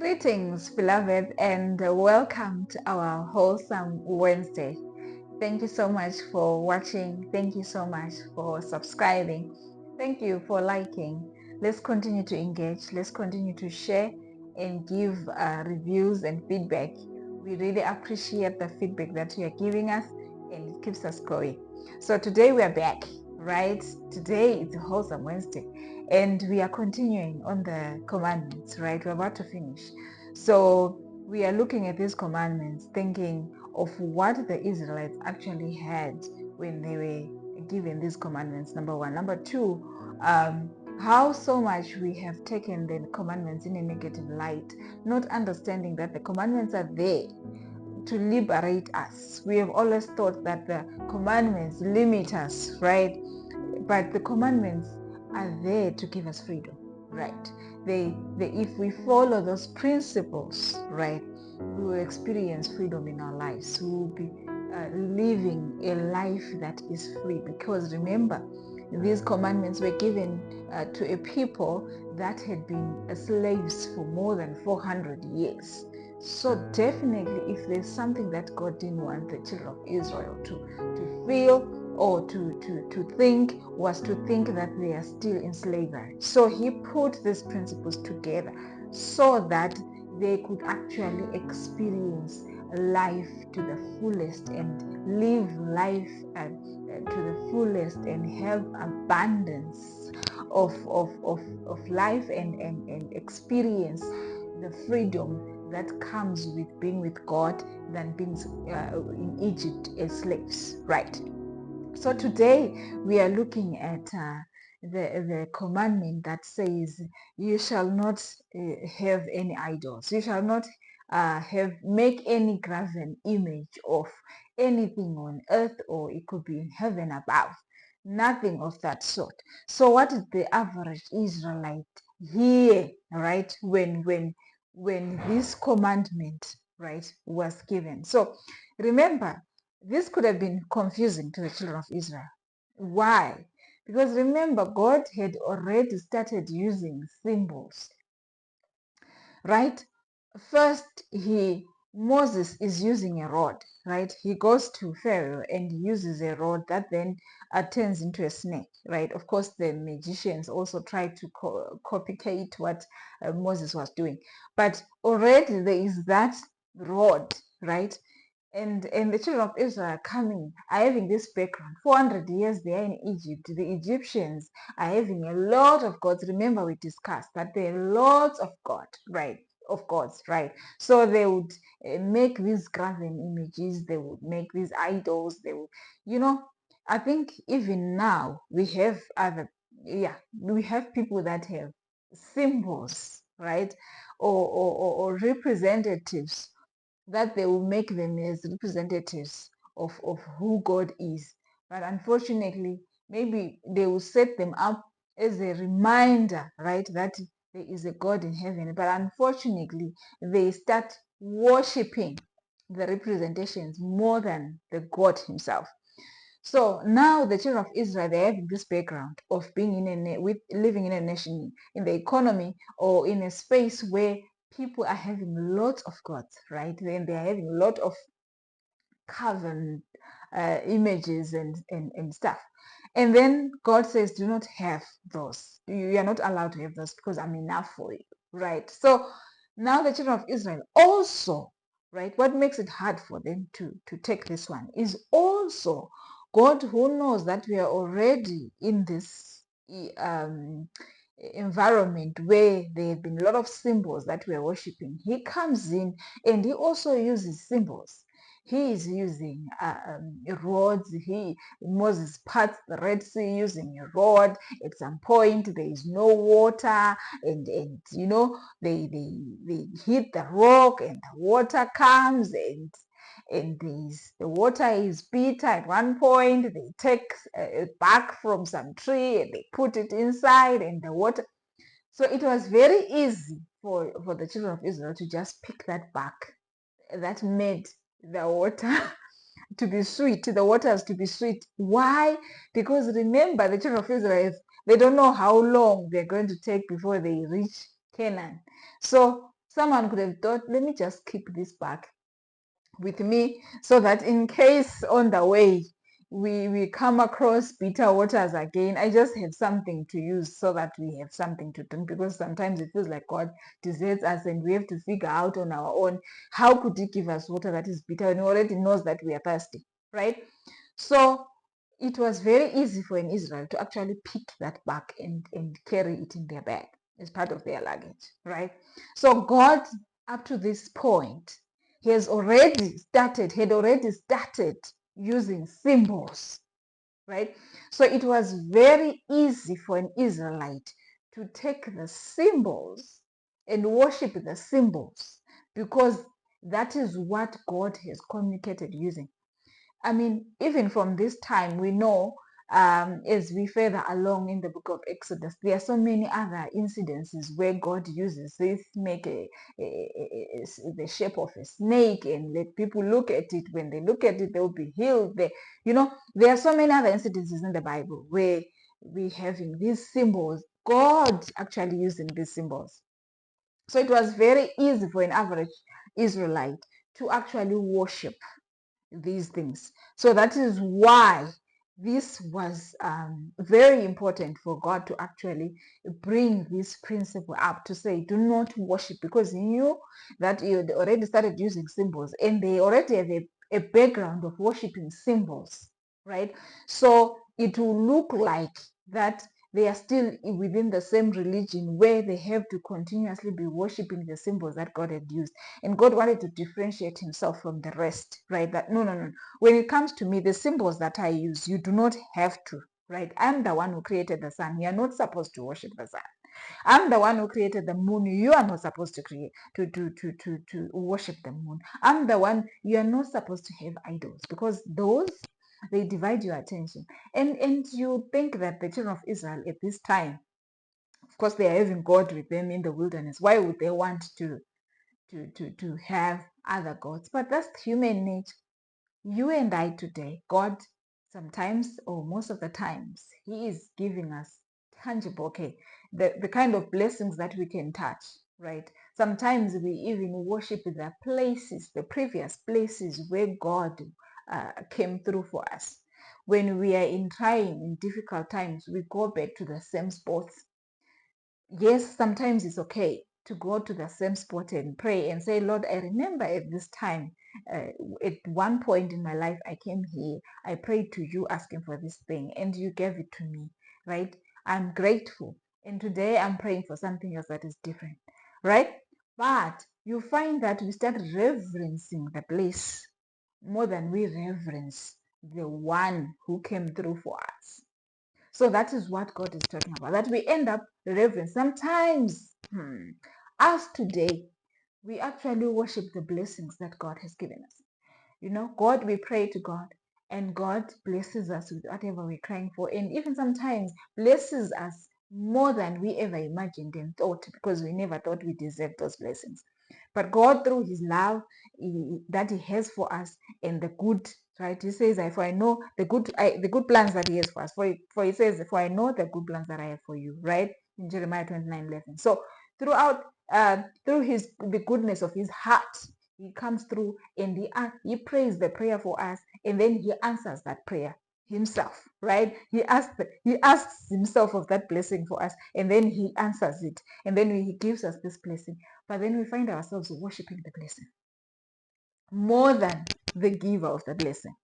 Greetings, beloved, and welcome to our Wholesome Wednesday. Thank you so much for watching. Thank you so much for subscribing. Thank you for liking. Let's continue to engage. Let's continue to share and give reviews and feedback. We really appreciate the feedback that you are giving us, and it keeps us going. So today we are back, right? Today is Wholesome Wednesday, and we are continuing on the commandments, right? We're about to finish. So we are looking at these commandments, thinking of what the Israelites actually had when they were given these commandments, number one. Number two, how so much we have taken the commandments in a negative light, not understanding that the commandments are there to liberate us. We have always thought that the commandments limit us, right? But the commandments are there to give us freedom, right? If we follow those principles, right, we will experience freedom in our lives. We will be living a life that is free. Because remember, these commandments were given to a people that had been slaves for more than 400 years. So definitely, if there's something that God didn't want the children of Israel to feel or to think, was to think that they are still in slavery. So he put these principles together so that they could actually experience life to the fullest and live life to the fullest and have abundance of life and experience the freedom that comes with being with God than being in Egypt as slaves, right? So today we are looking at the commandment that says, you shall not have any idols. You shall not make any graven image of anything on earth, or it could be in heaven above. Nothing of that sort. So what did the average Israelite hear, right, when this commandment, right, was given? So remember, this could have been confusing to the children of Israel. Why? Because remember, God had already started using symbols, right? First, Moses is using a rod, right? He goes to Pharaoh and uses a rod that then turns into a snake, right? Of course, the magicians also tried to copycat what Moses was doing, but already there is that rod, right? And the children of Israel are having this background. 400 years they are in Egypt. The Egyptians are having a lot of gods. Remember, we discussed that there are lots of gods, right? So they would make these graven images. They would make these idols. They would, you know. I think even now we have we have people that have symbols, right, or representatives that they will make them as representatives of who God is. But unfortunately, maybe they will set them up as a reminder, right, that there is a God in heaven. But unfortunately, they start worshipping the representations more than the God himself. So now the children of Israel, they have this background of being living in a nation, in the economy, or in a space where people are having lots of gods, right? Then they are having a lot of carven images and stuff. And then God says, do not have those. You are not allowed to have those because I'm enough for you, right? So now the children of Israel also, right? What makes it hard for them to take this one is also God, who knows that we are already in this environment where there have been a lot of symbols that we are worshiping. He comes in and he also uses symbols. He is using rods. Moses parts the Red Sea using a rod. At some point, there is no water, and they hit the rock, and the water comes, and the water is bitter. At one point, they take a bark from some tree and they put it inside, and the water. So it was very easy for the children of Israel to just pick that bark that made the water to be sweet, the waters to be sweet. Why? Because remember, the children of Israel, they don't know how long they're going to take before they reach Canaan. So Someone could have thought, let me just keep this back with me so that in case on the way we come across bitter waters again, I just have something to use so that we have something to drink, because sometimes it feels like God deserts us and we have to figure out on our own how could he give us water that is bitter and he already knows that we are thirsty, right? So it was very easy for an Israel to actually pick that back and carry it in their bag as part of their luggage, right? So God, up to this point, had already started using symbols, right? So it was very easy for an Israelite to take the symbols and worship the symbols, because that is what God has communicated using. I mean, even from this time, we know, as we further along in the book of Exodus, there are so many other incidences where God uses this, make the shape of a snake and let people look at it. When they look at it, they will be healed. There are so many other incidences in the Bible where we having these symbols, God actually using these symbols. So it was very easy for an average Israelite to actually worship these things. So that is why this was very important for God to actually bring this principle up, to say, do not worship, because he knew that he had already started using symbols and they already have a background of worshiping symbols, right? So it will look like that they are still within the same religion where they have to continuously be worshiping the symbols that God had used. And God wanted to differentiate himself from the rest, right? That no. When it comes to me, the symbols that I use, you do not have to, right? I'm the one who created the sun. You are not supposed to worship the sun. I'm the one who created the moon. You are not supposed to create to worship the moon. I'm the one. You are not supposed to have idols, because those, they divide your attention. And you think that the children of Israel at this time, of course, they are having God with them in the wilderness. Why would they want to have other gods? But that's human nature. You and I today, God, sometimes or most of the times, he is giving us tangible, okay, the kind of blessings that we can touch, right? Sometimes we even worship the places, the previous places where God came through for us. When we are in trying, in difficult times, we go back to the same spots. Yes, sometimes it's okay to go to the same spot and pray and say, Lord, I remember at this time, at one point in my life, I came here, I prayed to you asking for this thing, and you gave it to me, right? I'm grateful. And today I'm praying for something else that is different, right? But you find that we start reverencing the place more than we reverence the one who came through for us. So that is what God is talking about, that we end up reverence. Sometimes, us today, we actually worship the blessings that God has given us. God, we pray to God, and God blesses us with whatever we're crying for, and even sometimes blesses us more than we ever imagined and thought, because we never thought we deserved those blessings. But God, through his love that he has for us, and the good, right? He says, for I know the good plans that he has for us. For he says, for I know the good plans that I have for you, right? In Jeremiah 29:11. So throughout, through the goodness of his heart, he comes through and he prays the prayer for us, and then he answers that prayer himself, right? He asks himself of that blessing for us, and then he answers it, and then he gives us this blessing. But then we find ourselves worshiping the blessing more than the giver of the blessing.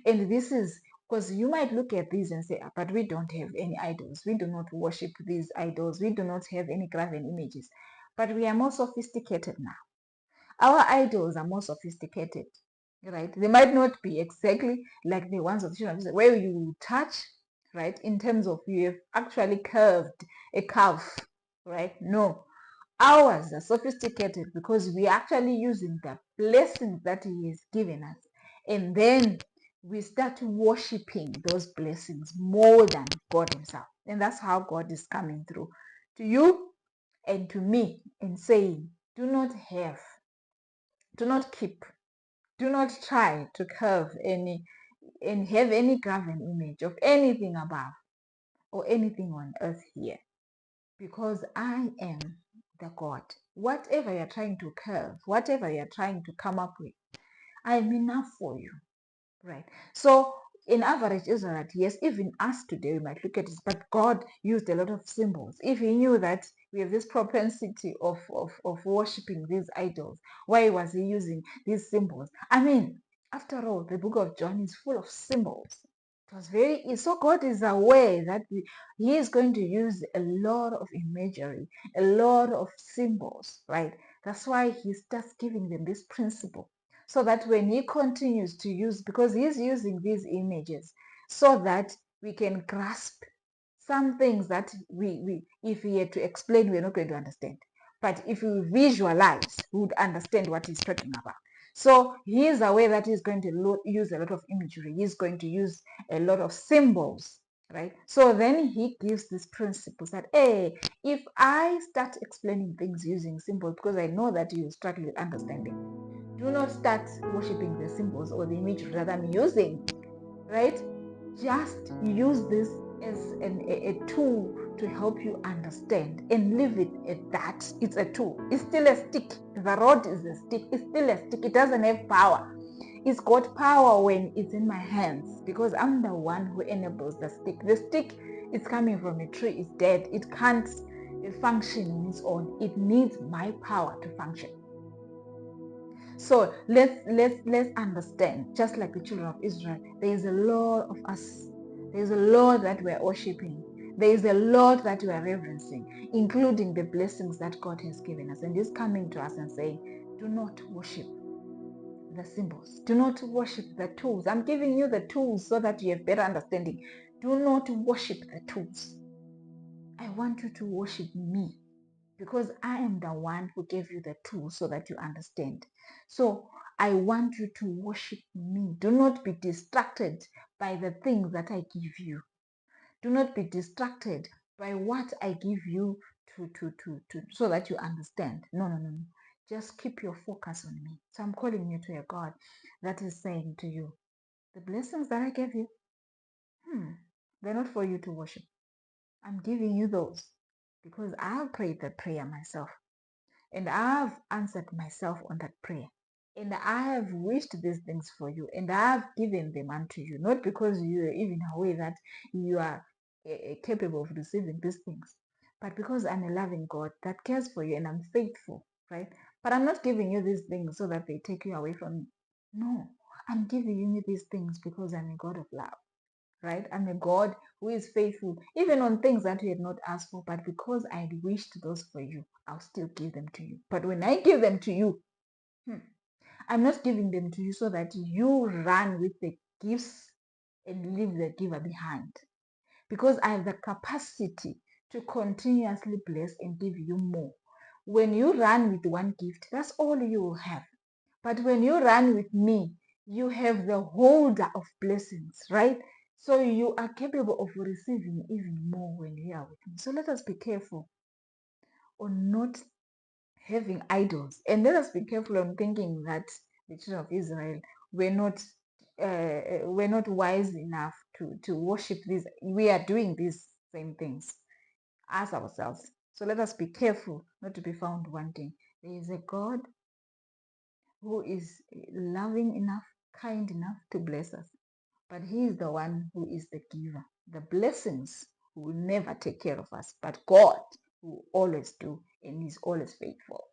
And this is because you might look at these and say, but we don't have any idols. We do not worship these idols. We do not have any graven images. But we are more sophisticated now. Our idols are more sophisticated, right? They might not be exactly like the ones of the children of Israel, where you touch, right? In terms of you have actually curved a calf, right? No. Ours are sophisticated because we are actually using the blessings that he has given us. And then we start worshiping those blessings more than God himself. And that's how God is coming through to you and to me and saying, do not keep, do not try to carve any and have any graven image of anything above or anything on earth here, because I am the God whatever you're trying to curve, whatever you're trying to come up with, I'm enough for you. Right. So in average Israelite, yes, even us today, we might look at this, but God used a lot of symbols. If he knew that we have this propensity of worshiping these idols, why was he using these symbols? I mean, after all, the book of John is full of symbols. It was very easy. So God is aware that he is going to use a lot of imagery, a lot of symbols, right? That's why he starts giving them this principle, so that when he continues to use, because he's using these images so that we can grasp some things that we if he had to explain, we're not going to understand. But if we visualize, we would understand what he's talking about. So he is aware that he's going to use a lot of imagery. He's going to use a lot of symbols, right? So then he gives these principles that, hey, if I start explaining things using symbols, because I know that you struggle with understanding, do not start worshiping the symbols or the imagery that I'm using, right? Just use this as a tool to help you understand, and leave it at that. It's a tool. It's still a stick. The rod is a stick. It's still a stick. It doesn't have power. It's got power when it's in my hands, because I'm the one who enables the stick. The stick is coming from a tree. It's dead. It can't function on its own. It needs my power to function. So let's understand, just like the children of Israel, there is a lot of us. There is a lot that we're worshiping. There is a lot that we are reverencing, including the blessings that God has given us. And He's coming to us and saying, do not worship the symbols. Do not worship the tools. I'm giving you the tools so that you have better understanding. Do not worship the tools. I want you to worship me, because I am the one who gave you the tools so that you understand. So I want you to worship me. Do not be distracted by the things that I give you. Do not be distracted by what I give you to so that you understand. No, no, no, no. Just keep your focus on me. So I'm calling you to a God that is saying to you, the blessings that I gave you, they're not for you to worship. I'm giving you those because I've prayed the prayer myself. And I've answered myself on that prayer. And I have wished these things for you. And I have given them unto you. Not because you are even aware that you are capable of receiving these things, but because I'm a loving God that cares for you and I'm faithful, right? But I'm not giving you these things so that they take you away from me. No, I'm giving you these things because I'm a God of love, right? I'm a God who is faithful, even on things that you had not asked for, but because I wished those for you, I'll still give them to you. But when I give them to you, I'm not giving them to you so that you run with the gifts and leave the giver behind, because I have the capacity to continuously bless and give you more. When you run with one gift, that's all you will have. But when you run with me, you have the holder of blessings, right? So you are capable of receiving even more when you are with me. So let us be careful on not having idols. And let us be careful on thinking that the children of Israel were not wise enough to worship these. We are doing these same things as ourselves. So let us be careful not to be found wanting. There is a God who is loving enough, kind enough to bless us. But He is the one who is the giver. The blessings will never take care of us, but God will always do, and He's always faithful.